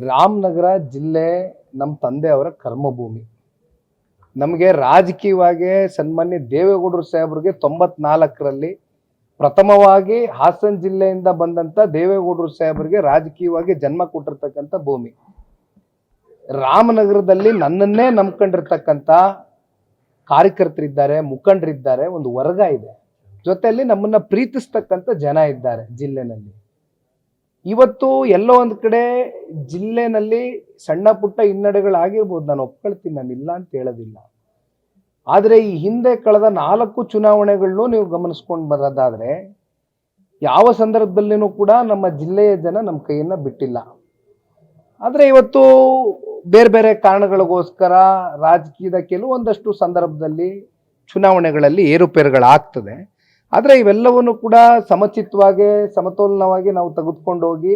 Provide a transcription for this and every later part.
ರಾಮನಗರ ಜಿಲ್ಲೆ ನಮ್ಮ ತಂದೆಯವರ ಕರ್ಮಭೂಮಿ. ನಮಗೆ ರಾಜಕೀಯವಾಗಿ ಸನ್ಮಾನ್ಯ ದೇವೇಗೌಡರು ಸಾಹೇಬ್ರಿಗೆ 94ರಲ್ಲಿ ಪ್ರಥಮವಾಗಿ ಹಾಸನ ಜಿಲ್ಲೆಯಿಂದ ಬಂದಂಥ ದೇವೇಗೌಡರು ಸಾಹೇಬ್ರಿಗೆ ರಾಜಕೀಯವಾಗಿ ಜನ್ಮ ಕೊಟ್ಟಿರ್ತಕ್ಕಂಥ ಭೂಮಿ. ರಾಮನಗರದಲ್ಲಿ ನನ್ನನ್ನೇ ನಂಬ್ಕೊಂಡಿರ್ತಕ್ಕಂಥ ಕಾರ್ಯಕರ್ತರಿದ್ದಾರೆ, ಮುಖಂಡರಿದ್ದಾರೆ, ಒಂದು ವರ್ಗ ಇದೆ, ಜೊತೆಯಲ್ಲಿ ನಮ್ಮನ್ನ ಪ್ರೀತಿಸ್ತಕ್ಕಂಥ ಜನ ಇದ್ದಾರೆ ಜಿಲ್ಲೆನಲ್ಲಿ. ಇವತ್ತು ಎಲ್ಲೋ ಒಂದು ಕಡೆ ಜಿಲ್ಲೆನಲ್ಲಿ ಸಣ್ಣ ಪುಟ್ಟ ಹಿನ್ನಡೆಗಳಾಗಿರ್ಬೋದು, ನಾನು ಒಪ್ಕೊಳ್ತೀನಿ, ನಾನು ಇಲ್ಲ ಅಂತ ಹೇಳೋದಿಲ್ಲ. ಆದರೆ ಈ ಹಿಂದೆ ಕಳೆದ 4 ಚುನಾವಣೆಗಳನ್ನು ನೀವು ಗಮನಿಸ್ಕೊಂಡು ಬರೋದಾದ್ರೆ ಯಾವ ಸಂದರ್ಭದಲ್ಲಿನೂ ಕೂಡ ನಮ್ಮ ಜಿಲ್ಲೆಯ ಜನ ನಮ್ಮ ಕೈಯನ್ನ ಬಿಟ್ಟಿಲ್ಲ. ಆದರೆ ಇವತ್ತು ಬೇರೆ ಬೇರೆ ಕಾರಣಗಳಿಗೋಸ್ಕರ ರಾಜಕೀಯದ ಕೆಲವೊಂದಷ್ಟು ಸಂದರ್ಭದಲ್ಲಿ ಚುನಾವಣೆಗಳಲ್ಲಿ ಏರುಪೇರುಗಳಾಗ್ತದೆ. ಆದರೆ ಇವೆಲ್ಲವನ್ನು ಕೂಡ ಸಮಚಿತ್ತವಾಗಿ ಸಮತೋಲನವಾಗಿ ನಾವು ತೆಗೆದುಕೊಂಡು ಹೋಗಿ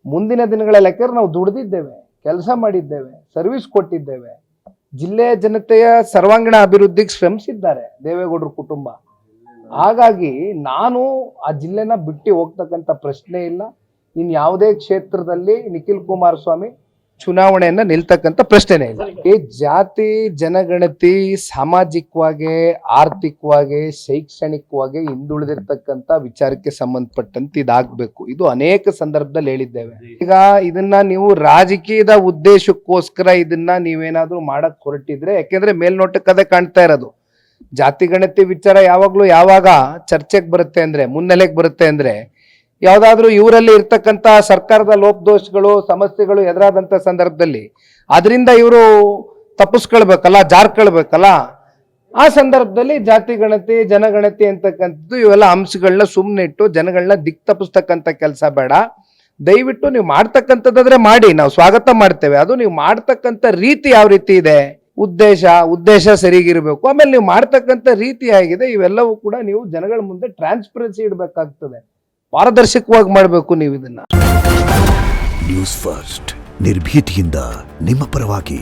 ಮುಂದಿನ ದಿನಗಳ ಲೆಕ್ಕ ನಾವು ದುಡಿದಿದ್ದೇವೆ, ಕೆಲಸ ಮಾಡಿದ್ದೇವೆ, ಸರ್ವಿಸ್ ಕೊಟ್ಟಿದ್ದೇವೆ, ಜಿಲ್ಲೆಯ ಜನತೆಯ ಸರ್ವಾಂಗೀಣ ಅಭಿವೃದ್ಧಿಗೆ ಶ್ರಮಿಸಿದ್ದಾರೆ ದೇವೇಗೌಡರ ಕುಟುಂಬ. ಹಾಗಾಗಿ ನಾನು ಆ ಜಿಲ್ಲೆನ ಬಿಟ್ಟು ಹೋಗ್ತಕ್ಕಂಥ ಪ್ರಶ್ನೆ ಇಲ್ಲ. ಇನ್ ಯಾವುದೇ ಕ್ಷೇತ್ರದಲ್ಲಿ ನಿಖಿಲ್ ಕುಮಾರಸ್ವಾಮಿ ಚುನಾವಣೆಯನ್ನ ನಿಲ್ತಕ್ಕಂಥ ಪ್ರಶ್ನೆನೇ ಇಲ್ಲ. ಈ ಜಾತಿ ಜನಗಣತಿ ಸಾಮಾಜಿಕವಾಗಿ, ಆರ್ಥಿಕವಾಗಿ, ಶೈಕ್ಷಣಿಕವಾಗಿ ಹಿಂದುಳಿದಿರ್ತಕ್ಕಂಥ ವಿಚಾರಕ್ಕೆ ಸಂಬಂಧಪಟ್ಟಂತೆ ಇದಾಗಬೇಕು. ಇದು ಅನೇಕ ಸಂದರ್ಭದಲ್ಲಿ ಹೇಳಿದ್ದೇವೆ. ಈಗ ಇದನ್ನ ನೀವು ರಾಜಕೀಯದ ಉದ್ದೇಶಕ್ಕೋಸ್ಕರ ಇದನ್ನ ನೀವೇನಾದ್ರೂ ಮಾಡಕ್ ಹೊರಟಿದ್ರೆ, ಯಾಕೆಂದ್ರೆ ಮೇಲ್ನೋಟಕ್ಕೆ ಅದೇ ಕಾಣ್ತಾ ಇರೋದು. ಜಾತಿ ಗಣತಿ ವಿಚಾರ ಯಾವಾಗ ಚರ್ಚೆಗೆ ಬರುತ್ತೆ ಅಂದ್ರೆ, ಮುನ್ನೆಲೆಗೆ ಬರುತ್ತೆ ಅಂದ್ರೆ, ಯಾವ್ದಾದ್ರು ಇವರಲ್ಲಿ ಇರ್ತಕ್ಕಂಥ ಸರ್ಕಾರದ ಲೋಪದೋಷಗಳು, ಸಮಸ್ಯೆಗಳು ಎದುರಾದಂಥ ಸಂದರ್ಭದಲ್ಲಿ ಅದರಿಂದ ಇವರು ತಪ್ಪಿಸ್ಕೊಳ್ಬೇಕಲ್ಲ, ಜಾರ್ಕೊಳ್ಬೇಕಲ್ಲ. ಆ ಸಂದರ್ಭದಲ್ಲಿ ಜಾತಿ ಗಣತಿ, ಜನಗಣತಿ ಅಂತಕ್ಕಂಥದ್ದು ಇವೆಲ್ಲ ಅಂಶಗಳನ್ನ ಸುಮ್ಮನೆ ಇಟ್ಟು ಜನಗಳನ್ನ ದಿಕ್ ತಪ್ಪಿಸ್ತಕ್ಕಂಥ ಕೆಲಸ ಬೇಡ. ದಯವಿಟ್ಟು ನೀವು ಮಾಡ್ತಕ್ಕಂಥದ್ದಾದ್ರೆ ಮಾಡಿ, ನಾವು ಸ್ವಾಗತ ಮಾಡ್ತೇವೆ. ಅದು ನೀವು ಮಾಡ್ತಕ್ಕಂಥ ರೀತಿ ಯಾವ ರೀತಿ ಇದೆ, ಉದ್ದೇಶ ಸರಿಗಿರ್ಬೇಕು. ಆಮೇಲೆ ನೀವು ಮಾಡ್ತಕ್ಕಂಥ ರೀತಿ ಆಗಿದೆ, ಇವೆಲ್ಲವೂ ಕೂಡ ನೀವು ಜನಗಳ ಮುಂದೆ ಟ್ರಾನ್ಸ್ಪರೆನ್ಸಿ ಇಡಬೇಕಾಗ್ತದೆ, ಪಾರದರ್ಶಕವಾಗಿ ಮಾಡಬೇಕು ನೀವು ಇದನ್ನ. ನ್ಯೂಸ್ ಫಸ್ಟ್, ನಿರ್ಭೀತಿಯಿಂದ ನಿಮ್ಮ ಪರವಾಗಿ.